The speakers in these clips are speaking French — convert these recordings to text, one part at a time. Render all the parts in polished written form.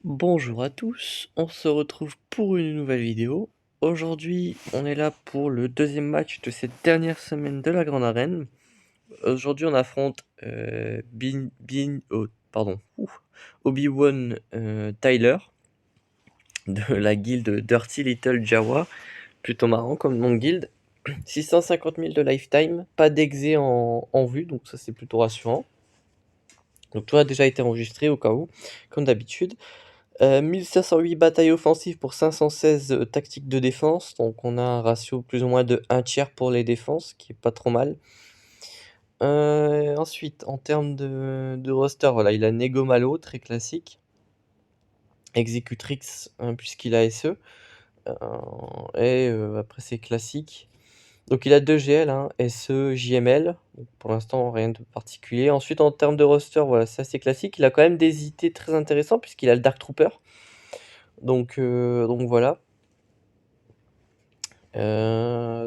Bonjour à tous, on se retrouve pour une nouvelle vidéo. Aujourd'hui, on est là pour le deuxième match de cette dernière semaine de la Grande Arène. Aujourd'hui, on affronte Obi-Wan Tyler de la guilde Dirty Little Jawa. Plutôt marrant comme nom de guilde. 650 000 de lifetime, pas d'exé en vue, donc ça c'est plutôt rassurant. Donc tout a déjà été enregistré au cas où, comme d'habitude. 1508 batailles offensives pour 516 tactiques de défense, donc on a un ratio plus ou moins de 1 tiers pour les défenses, qui est pas trop mal. Ensuite, en termes de roster, voilà, il a Negomalo, très classique. Executrix, puisqu'il a SE. Après, c'est classique. Donc il a 2 GL, SE, JML. Donc, pour l'instant, rien de particulier. Ensuite, en termes de roster, voilà, c'est assez classique. Il a quand même des IT très intéressants, puisqu'il a le Dark Trooper. Donc voilà.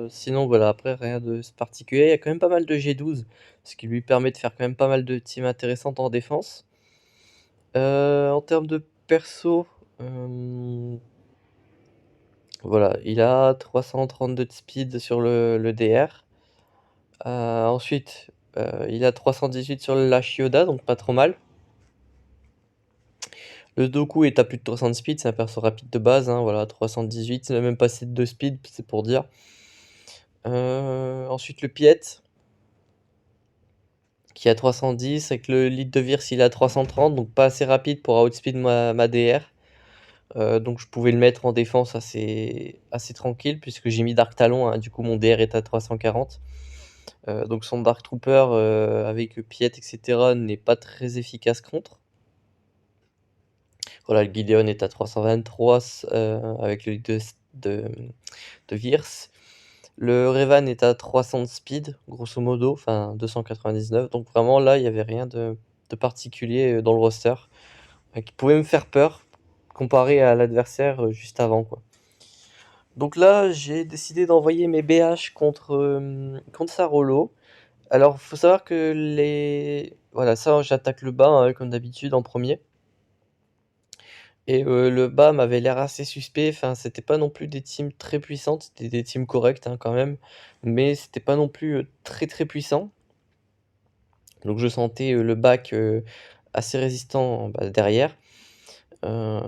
Sinon voilà, après rien de particulier. Il y a quand même pas mal de G12, ce qui lui permet de faire quand même pas mal de teams intéressantes en défense. En termes de perso, voilà, il a 332 de speed sur le DR. Ensuite, il a 318 sur le Lash Yoda, donc pas trop mal. Le Doku est à plus de 300 de speed, c'est un perso rapide de base, voilà, 318, il n'a même pas 7 de speed, c'est pour dire. Ensuite le Piet, qui a 310, avec le lead de Virs il a 330, donc pas assez rapide pour outspeed ma DR. Donc je pouvais le mettre en défense assez tranquille, puisque j'ai mis Dark Talon, du coup mon DR est à 340. Donc son Dark Trooper avec Piet, etc. n'est pas très efficace contre. Voilà, le Gideon est à 323 avec le lead de Virs. Le Revan est à 300 de speed, grosso modo, enfin 299. Donc vraiment là, il n'y avait rien de particulier dans le roster qui pouvait me faire peur comparé à l'adversaire juste avant, quoi. Donc là, j'ai décidé d'envoyer mes BH contre Sarolo. Alors, faut savoir que voilà, ça, j'attaque le bas comme d'habitude en premier. Et le bas m'avait l'air assez suspect. Enfin, c'était pas non plus des teams très puissantes, c'était des teams corrects quand même, mais c'était pas non plus très très puissant. Donc je sentais le bac assez résistant derrière. Euh,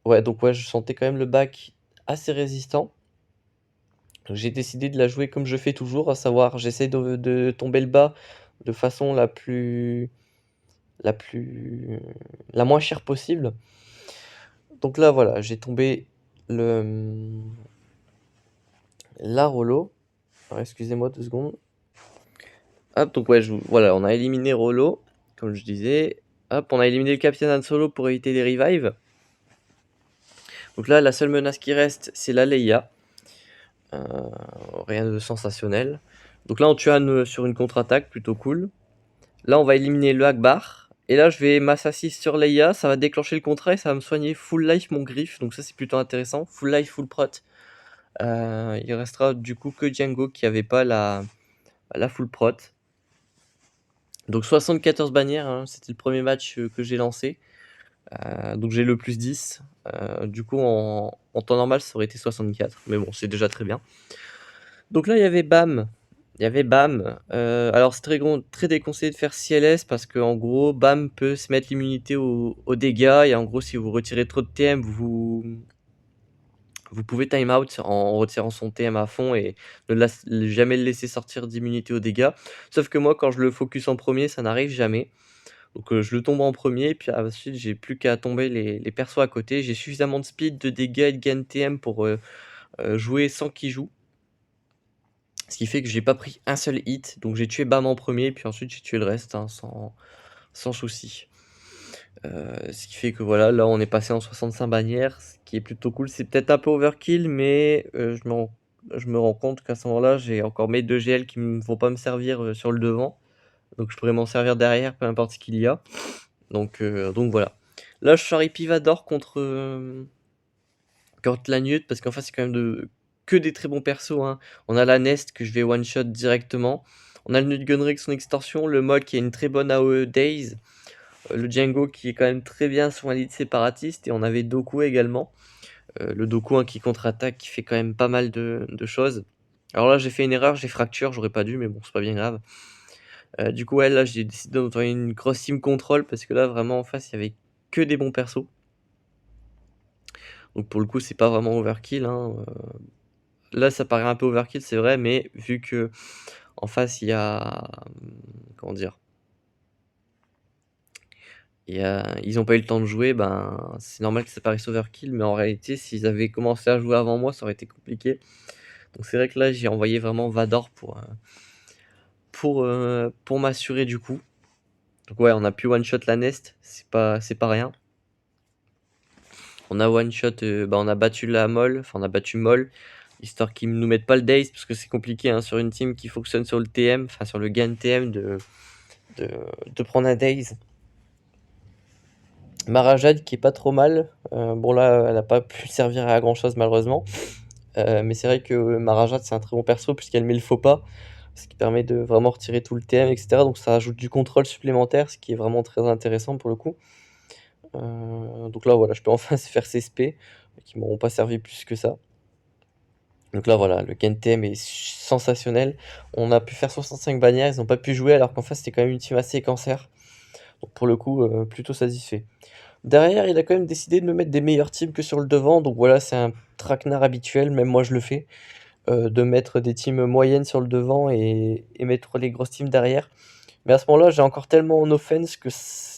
ouais, donc ouais, je sentais quand même le bac assez résistant. Donc j'ai décidé de la jouer comme je fais toujours, à savoir j'essaie de tomber le bas de façon la plus la moins chère possible. Donc là voilà, j'ai tombé la Rollo. Alors excusez-moi 2 secondes. Hop, donc ouais, voilà, on a éliminé Rollo, comme je disais. Hop, on a éliminé le Capitaine Han Solo pour éviter des revives. Donc là, la seule menace qui reste, c'est la Leia. Rien de sensationnel. Donc là, on tue Han sur une contre-attaque, plutôt cool. Là, on va éliminer le Akbar. Et là, je vais m'assassin sur Leia, ça va déclencher le contrat et ça va me soigner full life mon griffe. Donc ça, c'est plutôt intéressant. Full life, full prot. Il restera du coup que Django qui avait pas la full prot. Donc 74 bannières, c'était le premier match que j'ai lancé. Donc j'ai le plus 10. Du coup, en temps normal, ça aurait été 64. Mais bon, c'est déjà très bien. Donc là, il y avait Bam. Alors, c'est très déconseillé de faire CLS parce qu'en gros, Bam peut se mettre l'immunité aux dégâts. Et en gros, si vous retirez trop de TM, vous pouvez time out en retirant son TM à fond et jamais le laisser sortir d'immunité aux dégâts. Sauf que moi, quand je le focus en premier, ça n'arrive jamais. Donc je le tombe en premier, et puis ensuite j'ai plus qu'à tomber les persos à côté. J'ai suffisamment de speed, de dégâts et de gain TM pour jouer sans qu'il joue. Ce qui fait que j'ai pas pris un seul hit. Donc j'ai tué Bam en premier, puis ensuite j'ai tué le reste sans souci. Ce qui fait que voilà, là on est passé en 65 bannières, ce qui est plutôt cool. C'est peut-être un peu overkill, mais je me rends compte qu'à ce moment-là, j'ai encore mes 2 GL qui ne vont pas me servir sur le devant. Donc je pourrais m'en servir derrière, peu importe ce qu'il y a. Donc voilà. Là, je charrie Pivador contre la Newt, parce qu'en fait, c'est quand même que des très bons persos. On a la Nest que je vais one-shot directement. On a le Newt Gunray avec son extorsion, le Mog qui a une très bonne AOE Days. le Django qui est quand même très bien sur un lead séparatiste et on avait Doku également. Le Doku, hein, qui contre-attaque, qui fait quand même pas mal de choses. Alors là, j'ai fait une erreur, j'ai fracture, j'aurais pas dû, mais bon, c'est pas bien grave. Du coup, ouais, là, j'ai décidé d'envoyer une grosse team contrôle parce que là, vraiment, en face, il y avait que des bons persos. Donc pour le coup, c'est pas vraiment overkill, hein. Là, ça paraît un peu overkill, c'est vrai, mais vu que en face, il y a, comment dire? Ils ont pas eu le temps de jouer, ben, c'est normal que ça paraisse overkill, mais en réalité, s'ils avaient commencé à jouer avant moi, ça aurait été compliqué. Donc c'est vrai que là, j'ai envoyé vraiment Vador pour m'assurer du coup. Donc ouais, on a pu one shot la Nest, c'est pas rien. On a one shot, bah, on a battu la Moll, enfin on a battu Moll, histoire qu'ils nous mettent pas le Daze, parce que c'est compliqué, hein, sur une team qui fonctionne sur le TM, enfin sur le gain TM de, de prendre un Daze. Marajad qui est pas trop mal. Bon là, elle a pas pu servir à grand chose malheureusement. Mais c'est vrai que Marajad c'est un très bon perso puisqu'elle met le faux pas, ce qui permet de vraiment retirer tout le TM, etc. Donc ça rajoute du contrôle supplémentaire, ce qui est vraiment très intéressant pour le coup. Donc là voilà, je peux enfin faire ces SP qui m'auront pas servi plus que ça. Donc là voilà, le gain TM est sensationnel. On a pu faire 65 bannières, ils n'ont pas pu jouer alors qu'en face c'était quand même une team assez cancer. Donc pour le coup, plutôt satisfait. Derrière, il a quand même décidé de me mettre des meilleurs teams que sur le devant, donc voilà, c'est un traquenard habituel, même moi je le fais, de mettre des teams moyennes sur le devant et mettre les grosses teams derrière. Mais à ce moment-là, j'ai encore tellement en offense que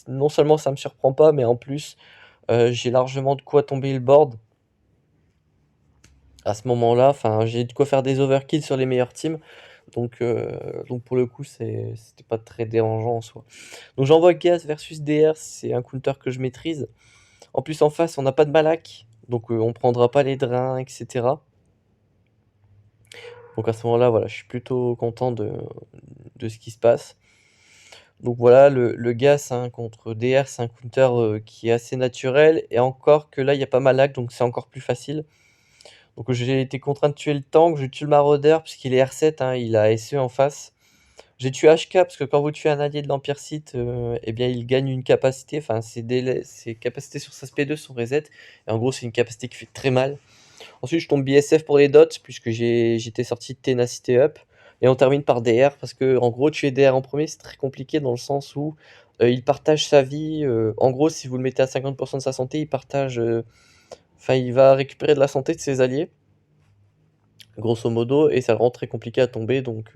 non seulement ça me surprend pas, mais en plus, j'ai largement de quoi tomber le board. À ce moment-là, enfin, j'ai de quoi faire des overkills sur les meilleures teams, donc pour le coup, c'était pas très dérangeant en soi. Donc j'envoie Gas versus DR, c'est un counter que je maîtrise. En plus, en face, on n'a pas de Malak, donc on prendra pas les drains, etc. Donc à ce moment-là, voilà, je suis plutôt content de ce qui se passe. Donc voilà, le Gas, hein, contre DR, c'est un counter qui est assez naturel, et encore que là, il n'y a pas Malak, donc c'est encore plus facile. Donc j'ai été contraint de tuer le tank, je tue le maraudeur, puisqu'il est R7, hein, il a SE en face. J'ai tué HK, parce que quand vous tuez un allié de l'Empire Sith, eh bien il gagne une capacité, enfin ses capacités sur sa SP2 sont reset, et en gros c'est une capacité qui fait très mal. Ensuite, je tombe BSF pour les dots, puisque j'étais sorti de Ténacité Up. Et on termine par DR, parce que en gros, tuer DR en premier, c'est très compliqué dans le sens où il partage sa vie. En gros, si vous le mettez à 50% de sa santé, il partage. Enfin, il va récupérer de la santé de ses alliés, grosso modo, et ça le rend très compliqué à tomber. Donc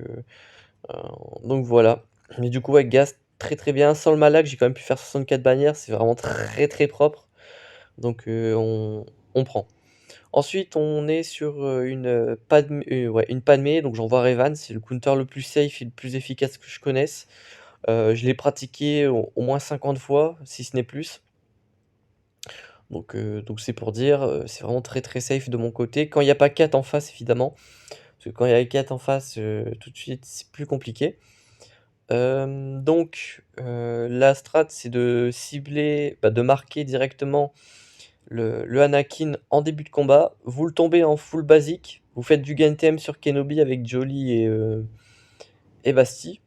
voilà. Mais du coup, avec Gas, très très bien. Sans le Malak, j'ai quand même pu faire 64 bannières. C'est vraiment très très propre. Donc on prend. Ensuite, on est sur, une Padmé, donc j'envoie Revan, c'est le counter le plus safe et le plus efficace que je connaisse. Je l'ai pratiqué au moins 50 fois, si ce n'est plus. Donc c'est pour dire, c'est vraiment très, très safe de mon côté. Quand il y a pas 4 en face évidemment, parce que quand il y a 4 en face, tout de suite c'est plus compliqué. La strat c'est de cibler, bah, de marquer directement le Anakin en début de combat, vous le tombez en full basique, vous faites du gain TM sur Kenobi avec Jolie et Basti.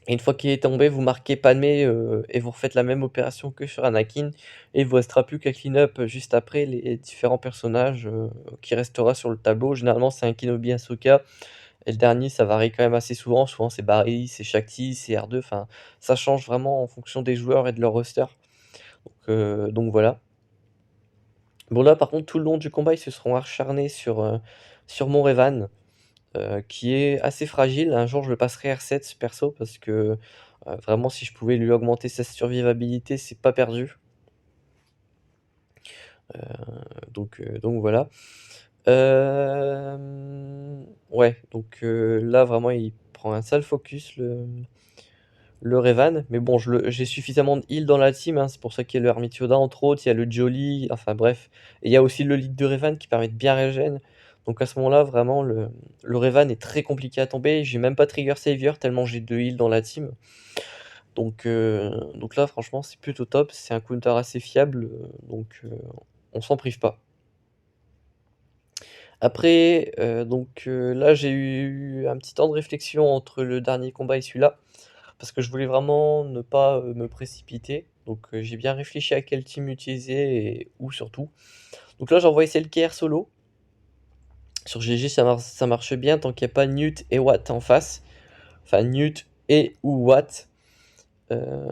Et une fois qu'il est tombé, vous marquez Padmé et vous refaites la même opération que sur Anakin. Et il vous restera plus qu'à clean up juste après les différents personnages qui restera sur le tableau. Généralement, c'est un Kenobi Ahsoka. Et le dernier, ça varie quand même assez souvent. Souvent, c'est Barry, c'est Shakti, c'est R2. Enfin, ça change vraiment en fonction des joueurs et de leur roster. Donc voilà. Bon là par contre tout le long du combat ils se seront acharnés sur mon Revan, qui est assez fragile. Un jour je le passerai R7 ce perso parce que, vraiment si je pouvais lui augmenter sa survivabilité, c'est pas perdu. Donc voilà. Ouais, là vraiment il prend un sale focus le Revan, mais bon j'ai suffisamment de heal dans la team, hein, c'est pour ça qu'il y a le Hermit Yoda entre autres, il y a le Jolly, enfin bref. Et il y a aussi le lead de Revan qui permet de bien régène. Donc à ce moment-là, vraiment le Revan est très compliqué à tomber. J'ai même pas Trigger Savior tellement j'ai de heal dans la team. Donc là franchement c'est plutôt top, c'est un counter assez fiable, on s'en prive pas. Après, là j'ai eu un petit temps de réflexion entre le dernier combat et celui-là. parce que je voulais vraiment ne pas, me précipiter. Donc, j'ai bien réfléchi à quel team utiliser et où surtout. Donc là, j'ai envoyé Selker solo. Sur GG, ça marche bien tant qu'il y a pas Newt et Watt en face. Enfin Newt et ou Watt. Heu,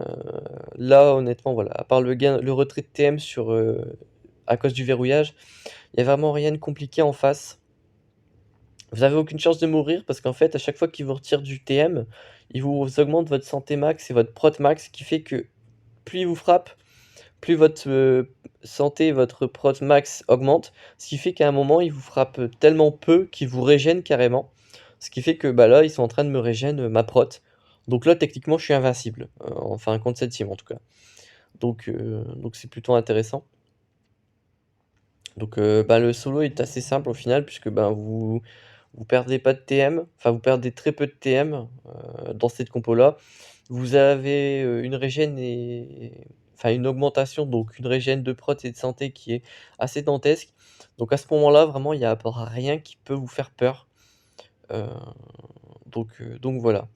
Là honnêtement voilà, à part le retrait de TM à cause du verrouillage, il y a vraiment rien de compliqué en face. Vous avez aucune chance de mourir parce qu'en fait, à chaque fois qu'il vous retire du TM, il vous augmente votre santé max et votre prot max, ce qui fait que plus il vous frappe, plus votre, santé et votre prot max augmente. Ce qui fait qu'à un moment, il vous frappe tellement peu qu'il vous régène carrément. Ce qui fait que, bah, là, ils sont en train de me régène, ma prot. Donc là, techniquement, je suis invincible, enfin contre cette team en tout cas. Donc c'est plutôt intéressant. Donc, bah, le solo est assez simple au final puisque, ben, vous perdez pas de TM, enfin vous perdez très peu de TM, dans cette compo-là. Vous avez, une régène enfin une augmentation, donc une régène de prot et de santé qui est assez dantesque. Donc à ce moment-là, vraiment, il y a rien qui peut vous faire peur. Heu, donc voilà.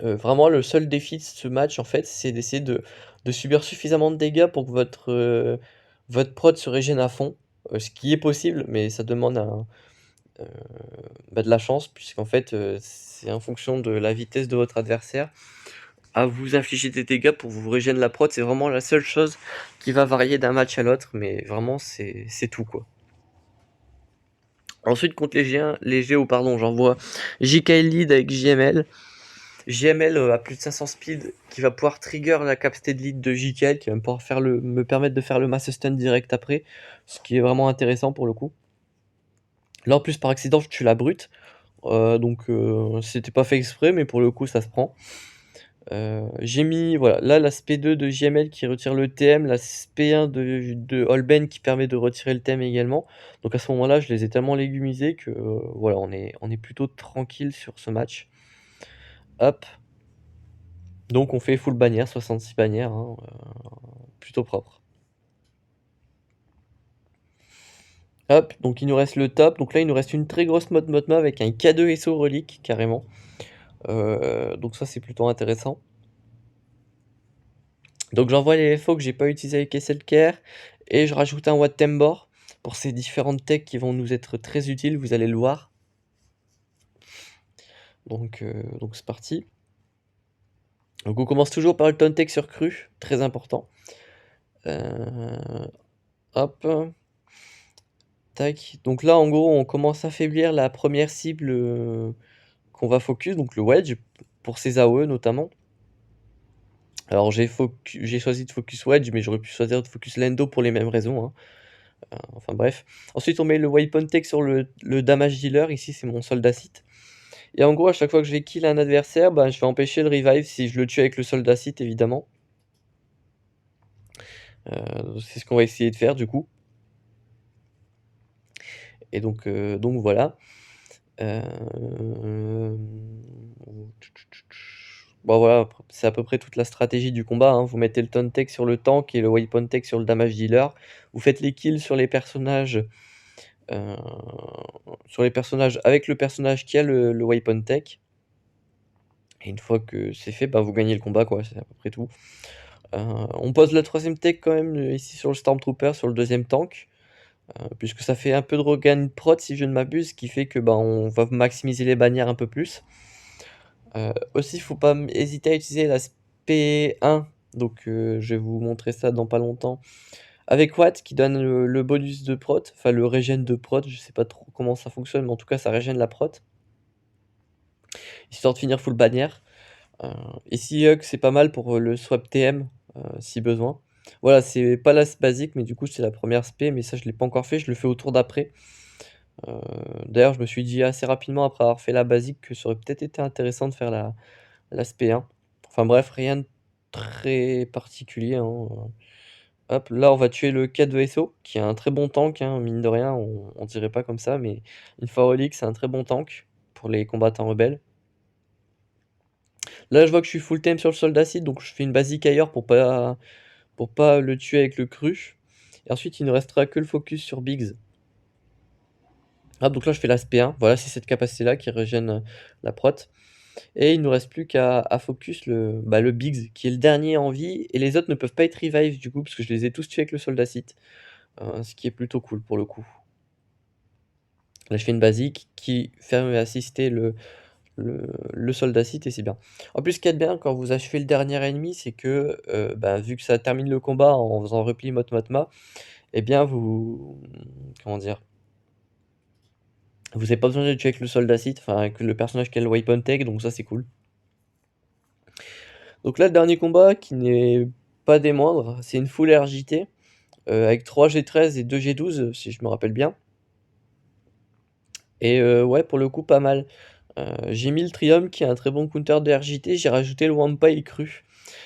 Vraiment le seul défi de ce match, en fait, c'est d'essayer de subir suffisamment de dégâts pour que votre prot se régène à fond, ce qui est possible, mais ça demande heu, de la chance puisqu'en fait, c'est en fonction de la vitesse de votre adversaire à vous infliger des dégâts pour vous régénérer la prot. C'est vraiment la seule chose qui va varier d'un match à l'autre, mais vraiment c'est tout, quoi. Ensuite contre les Géos, pardon, j'envoie JKL lead avec JML. JML, a plus de 500 speed qui va pouvoir trigger la capacité de lead de JKL qui va pouvoir me permettre de faire le mass stun direct après, ce qui est vraiment intéressant pour le coup. Là en plus par accident je tue la brute. C'était pas fait exprès, mais pour le coup, ça se prend. J'ai mis, voilà, là, l'aspect 2 de JML qui retire le TM, l'aspect 1 de Holben qui permet de retirer le TM également. Donc à ce moment-là, je les ai tellement légumisés que, voilà, on est plutôt tranquille sur ce match. Hop, donc on fait full bannière, 66 bannières, hein, plutôt propre. Hop, donc il nous reste le top. Donc là, il nous reste une très grosse mode Motma avec un K2 SO relique, carrément. Donc ça, c'est plutôt intéressant. Donc j'envoie les FO que j'ai pas utilisé avec SLKR et je rajoute un Watt Tembor pour ces différentes techs qui vont nous être très utiles, vous allez le voir. Donc c'est parti. Donc on commence toujours par le taunt tech sur cru, très important. Hop, tac. Donc là en gros on commence à affaiblir la première cible qu'on va focus, donc le wedge, pour ses AOE notamment. Alors j'ai choisi de focus wedge, mais j'aurais pu choisir de focus Lendo pour les mêmes raisons, hein. Enfin bref. Ensuite, on met le weapon tech sur le damage dealer. Ici, c'est mon soldat site. Et en gros, à chaque fois que je vais kill un adversaire, bah, je vais empêcher le revive si je le tue avec le soldat site, évidemment. C'est ce qu'on va essayer de faire du coup. Et donc voilà. Euh, Bon voilà, c'est à peu près toute la stratégie du combat, hein. Vous mettez le taunt tech sur le tank et le weapon tech sur le damage dealer. Vous faites les kills euh, sur les personnages avec le personnage qui a le weapon tech. Et une fois que c'est fait, bah, vous gagnez le combat, quoi, c'est à peu près tout. On pose la troisième tech quand même ici sur le Stormtrooper, sur le deuxième tank, puisque ça fait un peu de regain de prot si je ne m'abuse, ce qui fait que bah, on va maximiser les bannières un peu plus. Aussi, faut pas hésiter à utiliser l'aspect 1, donc je vais vous montrer ça dans pas longtemps. Avec Watt qui donne le bonus de prot, enfin le régène de prot, je sais pas trop comment ça fonctionne, mais en tout cas ça régène la prot. Histoire de finir full bannière. Ici Hug c'est pas mal pour le swap TM si besoin. Voilà, c'est pas l'as basique, mais du coup c'est la première spé, mais ça je l'ai pas encore fait, je le fais au tour d'après. D'ailleurs je me suis dit assez rapidement après avoir fait la basique que ça aurait peut-être été intéressant de faire l'aspect 1. Enfin bref, rien de très particulier, hein. Hop, là on va tuer le K2SO, qui est un très bon tank, hein, mine de rien, on dirait pas comme ça, mais une fois relique, c'est un très bon tank pour les combattants rebelles. Là je vois que je suis full time sur le soldat site, donc je fais une basique ailleurs pour pas le tuer avec le cru. Et ensuite il ne restera que le focus sur Biggs. Hop, donc là je fais l'aspect 1, voilà c'est cette capacité là qui régène la prot. Et il nous reste plus qu'à focus le Biggs, qui est le dernier en vie, et les autres ne peuvent pas être revive du coup, parce que je les ai tous tués avec le soldat site, ce qui est plutôt cool pour le coup. Là, je fais une basique qui fait assister le soldat site et c'est bien. En plus, ce qu'il y a de bien quand vous achevez le dernier ennemi, c'est que vu que ça termine le combat en faisant repli Motmotma, eh bien vous. Comment dire? Vous avez pas besoin de tuer avec le soldat site, enfin avec le personnage qui a le weapon tech, donc ça c'est cool. Donc là, le dernier combat qui n'est pas des moindres, c'est une full RJT avec 3 G13 et 2 G12, si je me rappelle bien. Et ouais, pour le coup, pas mal. J'ai mis le Trium qui a un très bon counter de RJT, j'ai rajouté le Wampa et le Cru.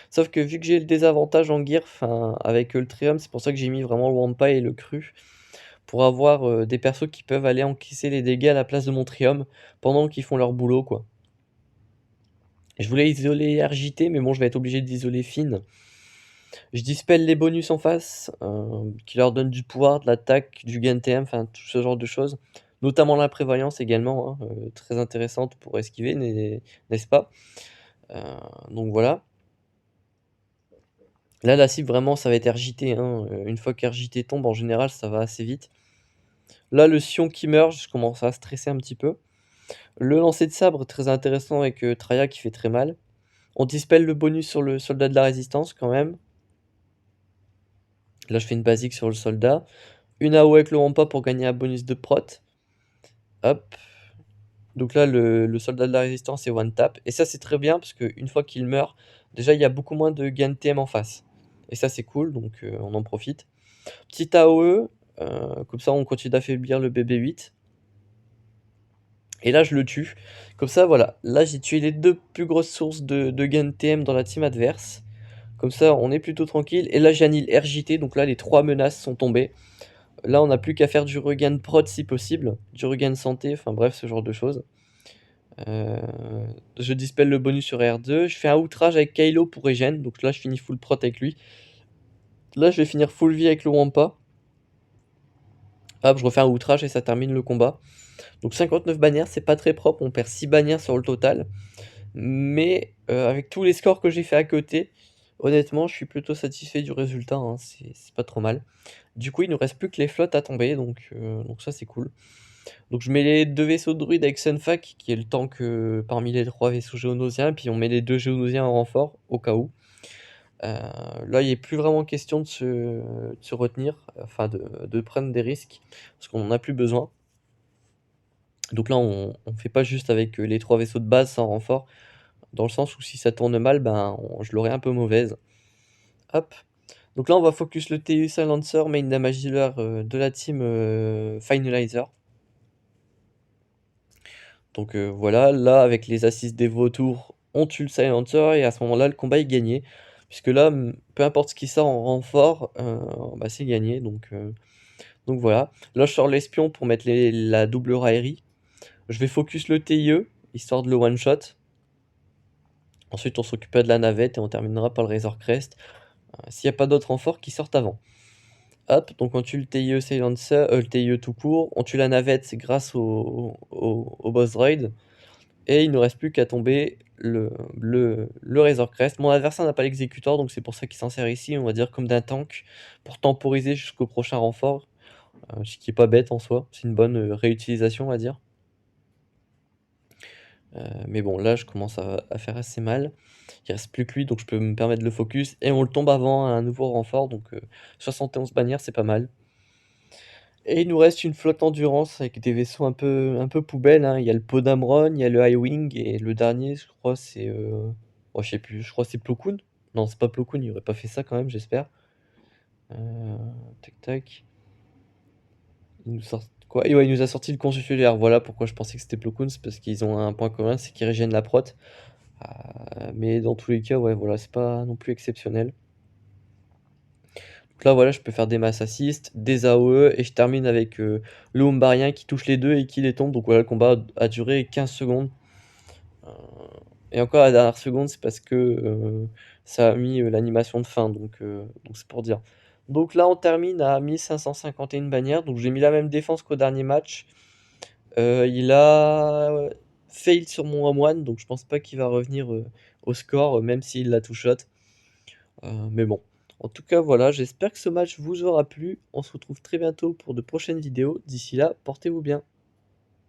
Sauf que vu que j'ai le désavantage en gear, enfin avec le Trium, c'est pour ça que j'ai mis vraiment le Wampa et le Cru. Pour avoir des persos qui peuvent aller encaisser les dégâts à la place de mon Trium pendant qu'ils font leur boulot, quoi. Je voulais isoler RJT, mais bon, je vais être obligé d'isoler Finn. Je dispelle les bonus en face, qui leur donnent du pouvoir, de l'attaque, du gain TM, enfin tout ce genre de choses. Notamment la prévoyance également, hein, très intéressante pour esquiver, n'est-ce pas? Heu, donc voilà. Là, la cible vraiment ça va être RJT, hein, une fois qu'RJT tombe, en général, ça va assez vite. Là, le Sion qui meurt, je commence à stresser un petit peu. Le lancer de sabre, très intéressant avec, Traya qui fait très mal. On dispelle le bonus sur le soldat de la résistance quand même. Là, je fais une basique sur le soldat. Une AO avec le Wampa pour gagner un bonus de prot. Hop. Donc là, le soldat de la résistance est one tap. Et ça, c'est très bien parce qu'une fois qu'il meurt, déjà, il y a beaucoup moins de gain de TM en face. Et ça, c'est cool, donc on en profite. Petit AOE, comme ça, on continue d'affaiblir le BB8. Et là, je le tue. Comme ça, voilà. Là, j'ai tué les deux plus grosses sources de gain de TM dans la team adverse. Comme ça, on est plutôt tranquille. Et là, j'annule RJT. Donc là, les 3 menaces sont tombées. Là, on n'a plus qu'à faire du regain de prod si possible. Du regain de santé. Enfin bref, ce genre de choses. Je dispelle le bonus sur R2. Je fais un outrage avec Kylo pour regen. Donc là, je finis full prot avec lui. Là, je vais finir full vie avec le Wampa. Hop, je refais un outrage et ça termine le combat. Donc 59 bannières, c'est pas très propre. On perd 6 bannières sur le total. Mais avec tous les scores que j'ai fait à côté, honnêtement, je suis plutôt satisfait du résultat, hein, c'est pas trop mal. Du coup, il nous reste plus que les flottes à tomber, donc ça c'est cool. Donc je mets les 2 vaisseaux de druides avec Sunfac, qui est le tank parmi les 3 vaisseaux géonosiens, puis on met les 2 géonosiens en renfort, au cas où. Là, il est plus vraiment question de se retenir, enfin de prendre des risques, parce qu'on en a plus besoin. Donc là, on fait pas juste avec les 3 vaisseaux de base sans renfort. Dans le sens où si ça tourne mal, je l'aurai un peu mauvaise. Hop. Donc là, on va focus le TU Silencer, main damage dealer de la team Finalizer. Donc voilà, là, avec les assists des vautours, on tue le Silencer et à ce moment-là, le combat est gagné. Puisque là, peu importe ce qui sort en renfort, c'est gagné. Donc voilà. Là, je sors l'espion pour mettre la double raillerie. Je vais focus le TIE, histoire de le one-shot. Ensuite, on s'occupera de la navette et on terminera par le Razor Crest. S'il n'y a pas d'autres renforts qui sortent avant. Hop, donc on tue le TIE Silencer, le TIE tout court, on tue la navette grâce au boss droid, et il ne nous reste plus qu'à tomber le Razor Crest. Mon adversaire n'a pas l'exécuteur, donc c'est pour ça qu'il s'en sert ici, on va dire comme d'un tank, pour temporiser jusqu'au prochain renfort, ce qui est pas bête en soi, c'est une bonne réutilisation on va dire. Mais bon, là je commence à faire assez mal. Il reste plus que lui, donc je peux me permettre de le focus, et on le tombe avant un nouveau renfort, donc 71 bannières, c'est pas mal. Et il nous reste une flotte endurance avec des vaisseaux un peu poubelles, hein. Il y a le Podamron, il y a le Highwing, et le dernier, je crois, c'est oh, je sais plus, je crois que c'est Plo Koon. Non, c'est pas Plo Koon, il aurait pas fait ça quand même, j'espère. Tac tac. Il nous sort quoi? Et ouais, il nous a sorti le consulaire. Voilà pourquoi je pensais que c'était Plo Koon, c'est parce qu'ils ont un point commun, c'est qu'ils régènent la prot. Mais dans tous les cas, ouais, voilà, c'est pas non plus exceptionnel. Donc là, voilà, je peux faire des mass assists, des AOE, et je termine avec le Umbarien qui touche les deux et qui les tombe. Donc voilà, le combat a duré 15 secondes. Euh, et encore, la dernière seconde, c'est parce que ça a mis l'animation de fin. Donc c'est pour dire. Donc là, on termine à 1551 bannières. Donc j'ai mis la même défense qu'au dernier match. Il a fail sur mon home run, donc je pense pas qu'il va revenir, au score, même s'il la two shot. Mais bon, en tout cas voilà, j'espère que ce match vous aura plu. On se retrouve très bientôt pour de prochaines vidéos. D'ici là, portez-vous bien.